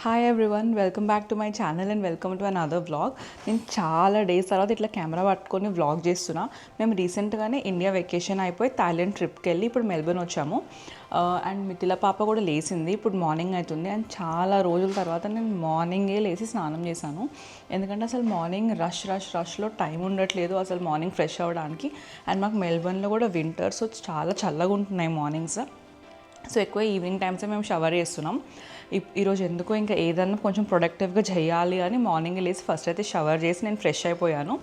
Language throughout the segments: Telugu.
Hi everyone, welcome back to my channel and welcome to another vlog. నేను చాలా డేస్ తర్వాత ఇట్లా కెమెరా పట్టుకొని వ్లాగ్ చేస్తున్నా. మేము రీసెంట్గానే ఇండియా వెకేషన్ అయిపోయి థాయిలాండ్ ట్రిప్కి వెళ్ళి ఇప్పుడు మెల్బర్న్ వచ్చాము. అండ్ మిథిల పాప కూడా లేచింది, ఇప్పుడు మార్నింగ్ అవుతుంది. అండ్ చాలా రోజుల తర్వాత నేను మార్నింగే లేచి స్నానం చేశాను. ఎందుకంటే అసలు మార్నింగ్ రష్లో టైం ఉండట్లేదు అసలు మార్నింగ్ ఫ్రెష్ అవ్వడానికి. అండ్ మాకు మెల్బర్న్లో కూడా వింటర్, సో చాలా చల్లగా ఉంటున్నాయి మార్నింగ్స్. సో ఎక్కువ ఈవినింగ్ టైమ్సే మేము షవర్ చేస్తున్నాం. ఈరోజు ఎందుకో ఇంకా ఏదన్నా కొంచెం ప్రొడక్టివ్గా చేయాలి అని మార్నింగ్ లేసి ఫస్ట్ అయితే షవర్ చేసి నేను ఫ్రెష్ అయిపోయాను.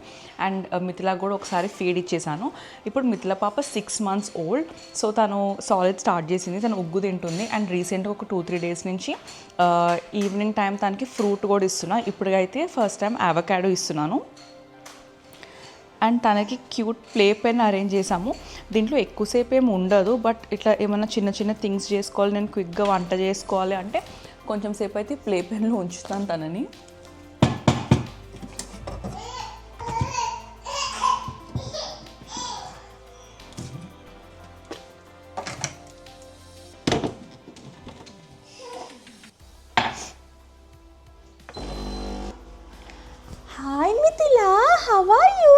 అండ్ మిథిలా కూడా ఒకసారి ఫీడ్ ఇచ్చేసాను. ఇప్పుడు మిథిల పాప 6 months ఓల్డ్. సో తను సాలిడ్ స్టార్ట్ చేసింది, తను ఉగ్గు తింటుంది. అండ్ రీసెంట్గా ఒక 2-3 days నుంచి ఈవినింగ్ టైం తనకి ఫ్రూట్ కూడా ఇస్తున్నా. ఇప్పుడైతే ఫస్ట్ టైం అవకాడో ఇస్తున్నాను. అండ్ తనకి క్యూట్ ప్లే పెన్ అరేంజ్ చేసాము. దీంట్లో ఎక్కువసేపు ఏమి ఉండదు, బట్ ఇట్లా ఏమైనా చిన్న చిన్న థింగ్స్ చేసుకోవాలి, నేను క్విక్గా వంట చేసుకోవాలి అంటే కొంచెం సేపు అయితే ప్లే పెన్లో ఉంచుతాను తనని. Hi Mithila, how are you?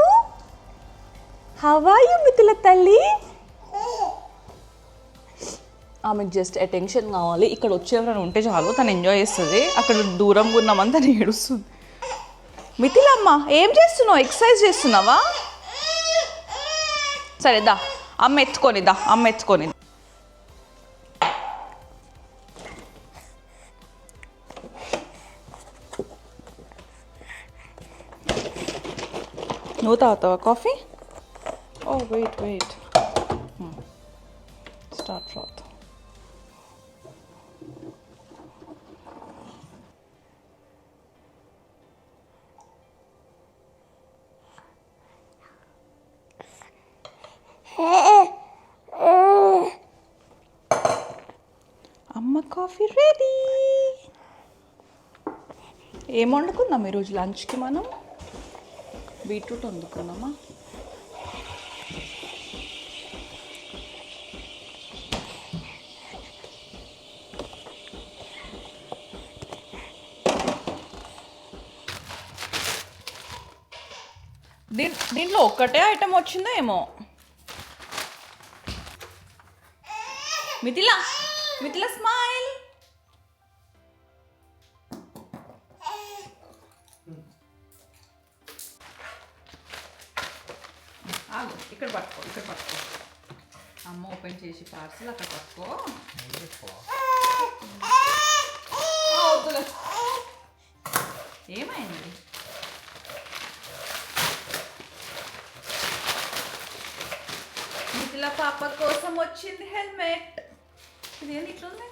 How are you Mithila తల్లి? ఆమెకు జస్ట్ అటెన్షన్ కావాలి. ఇక్కడ వచ్చి ఎవరైనా ఉంటే చాలు, తను ఎంజాయ్ చేస్తుంది. అక్కడ దూరంగా ఉన్నామని తను ఏడుస్తుంది. మిథిలమ్మ, ఏం చేస్తున్నావు? ఎక్సర్సైజ్ చేస్తున్నావా? సరే దా, అమ్మ ఎత్తుకొని. నువ్వు తాగుతావా కాఫీ? ఓ వెయిట్ స్టార్ట్ రాత్. అమ్మ కాఫీ రెడీ. ఏం వండుకుందాం ఈరోజు లంచ్కి? మనం బీట్రూట్ వండుకుందామా? దీంట్లో ఒక్కటే ఐటమ్ వచ్చిందో ఏమో. మిథిలా స్మైల్. ఇక్కడ పట్టుకో. అమ్మ ఓపెన్ చేసి పార్సల్ అక్కడ పట్టుకో. ఏమైంది? మిథిల పాప కోసం వచ్చింది హెల్మెట్. ఇదేంటి ఇట్లా ఉంది?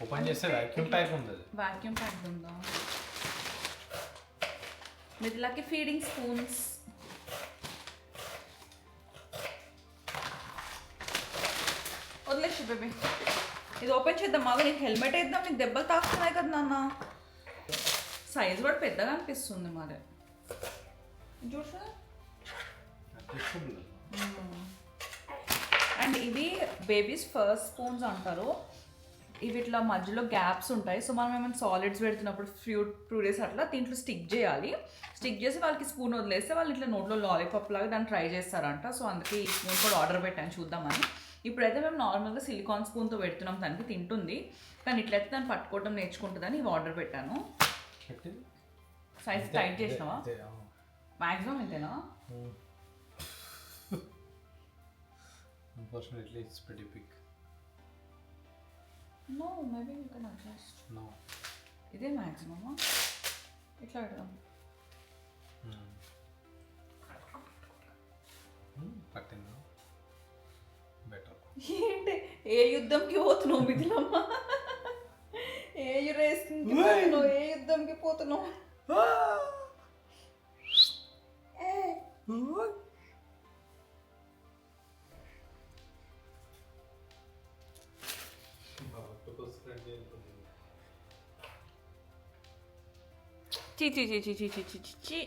ఓపెన్ చేస్తే వాక్యూమ్ ప్యాక్ ఉంది. వాక్యూమ్ ప్యాక్ ఉందా? మిథిలాకి ఫీడింగ్ స్పూన్స్. వదిలేసి బేబీ, ఇది ఓపెన్ చేద్దాం. మాకు నీకు హెల్మెట్ వేద్దాం, నీకు దెబ్బలు తాకుతున్నాయి కదా నాన్న. సైజ్ కూడా పెద్దగా అనిపిస్తుంది మరి. చూసా. అండ్ ఇవి బేబీస్ ఫస్ట్ స్పూన్స్ అంటారు. ఇవి ఇట్లా మధ్యలో గ్యాప్స్ ఉంటాయి. సో మనం ఏమైనా సాలిడ్స్ పెడుతున్నప్పుడు ఫ్రూట్స్ అట్లా దీంట్లో స్టిక్ చేయాలి. స్టిక్ చేసి వాళ్ళకి స్పూన్ వదిలేస్తే వాళ్ళు ఇట్లా నోట్లో లాలీపాప్ లాగా దాన్ని ట్రై చేస్తారంట. సో అందుకే ఈ స్పూన్ కూడా ఆర్డర్ పెట్టాను చూద్దామని. ఇప్పుడైతే మేము నార్మల్గా సిలికాన్ స్పూన్తో పెడుతున్నాం, తనకి తింటుంది. కానీ ఇట్లయితే దాన్ని పట్టుకోవడం నేర్చుకుంటుందని ఇవి ఆర్డర్ పెట్టాను. సైజ్ టైట్ చేసినావా? మ్యాక్సిమం ఇంతేనా? Unfortunately, it's pretty big. No, maybe you can adjust. No. ఇదే మ్యాక్సిమమా? ఇట్లా పెడదాం. పట్టిందా? బెటర్. ఏంటి ఏ యుద్ధంకి పోతున్నావు మిథిలమ్మ? ఏ రేస్కి పోతున్నావు? ఏ యుద్ధంకి పోతున్నావు? చి.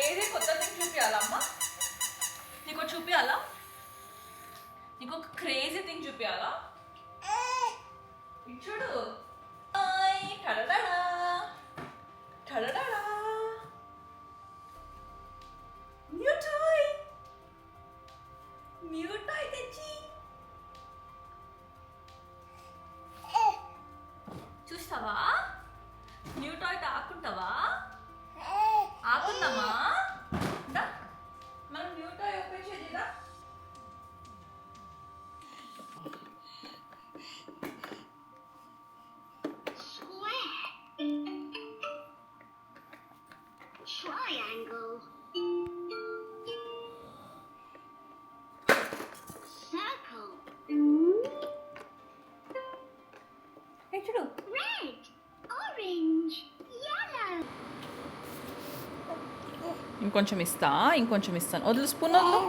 క్రేజీ కొత్త థింగ్ చూపించాలమ్మా, నీకు చూపించాలా, నీకు ఒక క్రేజీ థింగ్ చూపించాలా, చూడు. టడడడా టడడడా న్యూ టాయ్, న్యూ టాయ్ తెచ్చి చూస్తావా? న్యూ టాయ్ ఆకుంటావా? ఆకుందామా? మనం న్యూ టాయ్ ఓపెన్ చేద్దా? Triangle. Circle. చూడు. Red. Orange. Yellow. ఇంకొంచెం ఇస్తాను. వదులు, స్పూన్ వదులు.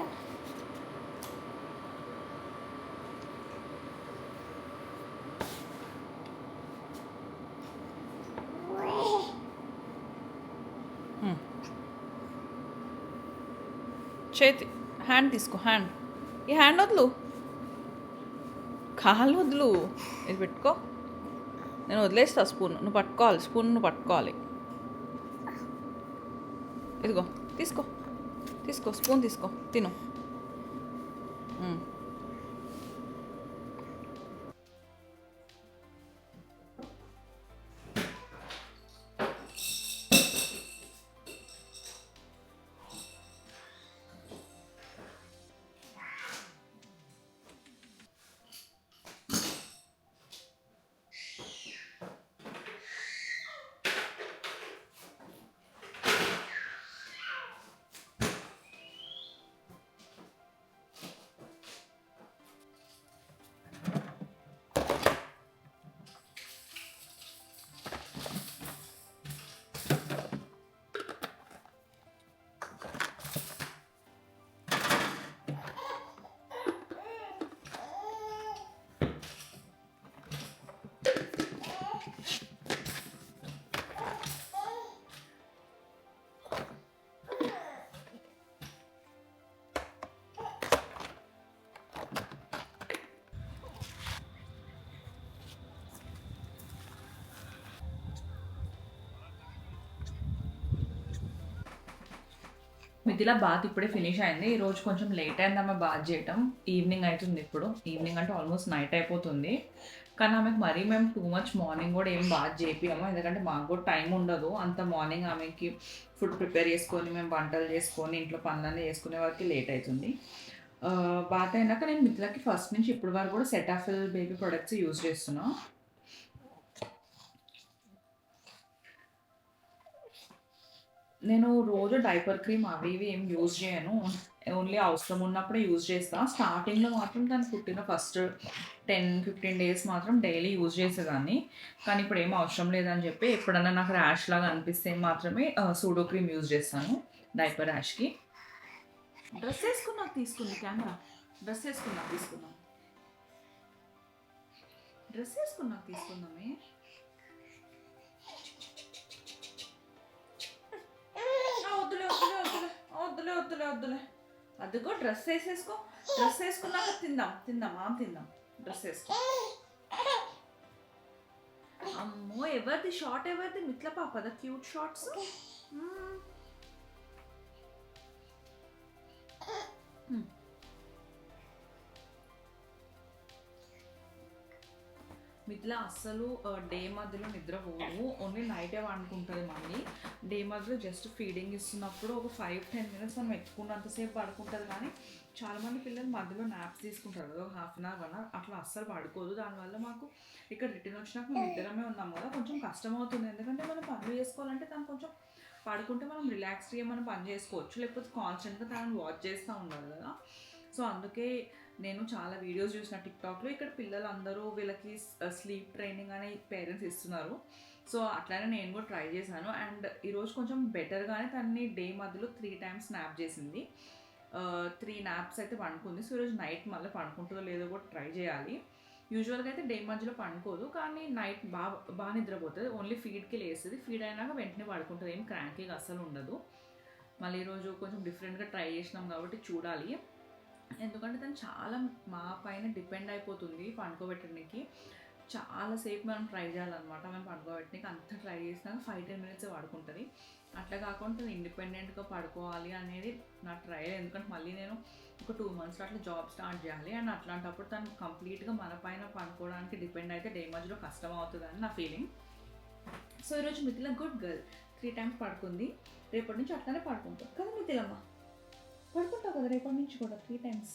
చేతి హ్యాండ్ తీసుకో, ఈ హ్యాండ్ వదులు, కాలు వదులు, ఇది పెట్టుకో. నేను వదిలేస్తా స్పూన్, నువ్వు పట్టుకోవాలి. ఇదిగో తీసుకో స్పూన్ తీసుకో, తిను. మిథిలా బాత్ ఇప్పుడే ఫినిష్ అయింది. ఈరోజు కొంచెం లేట్ అయింది ఆమె బాత్ చేయటం. ఈవినింగ్ అవుతుంది, ఇప్పుడు ఈవినింగ్ అంటే ఆల్మోస్ట్ నైట్ అయిపోతుంది. కానీ ఆమెకు మరీ మేము టూ మచ్ మార్నింగ్ కూడా ఏం బాత్ చేపియము, ఎందుకంటే మాకు కూడా టైం ఉండదు అంత మార్నింగ్ ఆమెకి ఫుడ్ ప్రిపేర్ చేసుకొని మేము వంటలు చేసుకొని ఇంట్లో పనులన్నీ చేసుకునే వరకు లేట్ అవుతుంది. బాత్ అయినాక నేను మిథిలాకి ఫస్ట్ నుంచి ఇప్పటి వరకు కూడా సెటాఫిల్ బేబీ ప్రొడక్ట్స్ యూజ్ చేస్తున్నా. నేను రోజు డైపర్ క్రీమ్ అవి ఇవి ఏం యూజ్ చేయను, ఓన్లీ అవసరం ఉన్నప్పుడే యూజ్ చేస్తాను. స్టార్టింగ్లో మాత్రం దాన్ని పుట్టిన ఫస్ట్ 10-15 డేస్ మాత్రం డైలీ యూజ్ చేసేదాన్ని. కానీ ఇప్పుడు ఏం అవసరం లేదని చెప్పి ఎప్పుడన్నా నాకు ర్యాష్ లాగా అనిపిస్తే మాత్రమే సూడో క్రీమ్ యూజ్ చేస్తాను డైపర్ ర్యాష్కి. డ్రెస్ వేసుకున్నాక తీసుకుంది కెమెరా, డ్రెస్ వేసుకున్నాక తీసుకుందామే. వద్దులే. అదిగో డ్రెస్ వేసుకున్నాక తిందాం. డ్రెస్ వేసుకో. అమ్మో, ఎవరిది షార్ట్, ఎవరిది? మిథిలా పాపదా క్యూట్ షార్ట్స్. మిథిలా అస్సలు డే మధ్యలో నిద్రపోదు, ఓన్లీ నైటే వండుకుంటుంది. మళ్ళీ డే మధ్యలో జస్ట్ ఫీడింగ్ ఇస్తున్నప్పుడు ఒక 5-10 మినిట్స్ మనం ఎక్కున్నంతసేపు పడుకుంటుంది. కానీ చాలామంది పిల్లలు మధ్యలో నాప్స్ తీసుకుంటారు కదా, 1/2 అవర్ అట్లా అస్సలు పడుకోదు. దానివల్ల మాకు ఇక్కడ రిటర్న్ వచ్చినాక మేము ఇద్దరమే ఉన్నాం కదా, కొంచెం కష్టం అవుతుంది. ఎందుకంటే మనం పనులు చేసుకోవాలంటే తను కొంచెం పడుకుంటే మనం రిలాక్స్గా మనం పని చేసుకోవచ్చు, లేకపోతే కాన్స్టెంట్గా తనని వాచ్ చేస్తూ ఉండాలి కదా. సో అందుకే నేను చాలా వీడియోస్ చూసిన టిక్టాక్లో, ఇక్కడ పిల్లలు అందరూ వీళ్ళకి స్లీప్ ట్రైనింగ్ అనే పేరెంట్స్ ఇస్తున్నారు. సో అట్లానే నేను కూడా ట్రై చేశాను. అండ్ ఈరోజు కొంచెం బెటర్గానే తనని డే మధ్యలో 3 times స్నాప్ చేసింది. 3 naps అయితే పండుకుంది. సో ఈరోజు నైట్ మళ్ళీ పండుకుంటుందో లేదో కూడా ట్రై చేయాలి. యూజువల్గా అయితే డే మధ్యలో పండుకోదు, కానీ నైట్ బాగా నిద్రపోతుంది. ఓన్లీ ఫీడ్కి లేస్తుంది, ఫీడ్ అయినాక వెంటనే పడుకుంటుంది, ఏం క్రాంకీగా అస్సలు ఉండదు. మళ్ళీ ఈరోజు కొంచెం డిఫరెంట్గా ట్రై చేసినాం కాబట్టి చూడాలి. ఎందుకంటే తను చాలా మా పైన డిపెండ్ అయిపోతుంది పండుకోబెట్టడానికి. చాలాసేపు మనం ట్రై చేయాలన్నమాట. మేము పడుకోబెట్టడానికి అంత ట్రై చేసినాక 5-10 మినిట్స్ పడుకుంటుంది. అట్లా కాకుండా తను ఇండిపెండెంట్గా పడుకోవాలి అనేది నా ట్రయల్. ఎందుకంటే మళ్ళీ నేను ఒక 2 months అట్లా జాబ్ స్టార్ట్ చేయాలి. అండ్ అట్లాంటప్పుడు తను కంప్లీట్గా మన పైన పడుకోవడానికి డిపెండ్ అయితే డే మధ్యలో కష్టం అవుతుందని నా ఫీలింగ్. సో ఈరోజు మిథిల గుడ్ గర్ల్ 3 times పడుకుంది. రేపటి నుంచి అట్లానే పడుకుంటాం కదా మిథిలమ్మ? పడుకుంటావు కదా రేపటి నుంచి కూడా 3 times.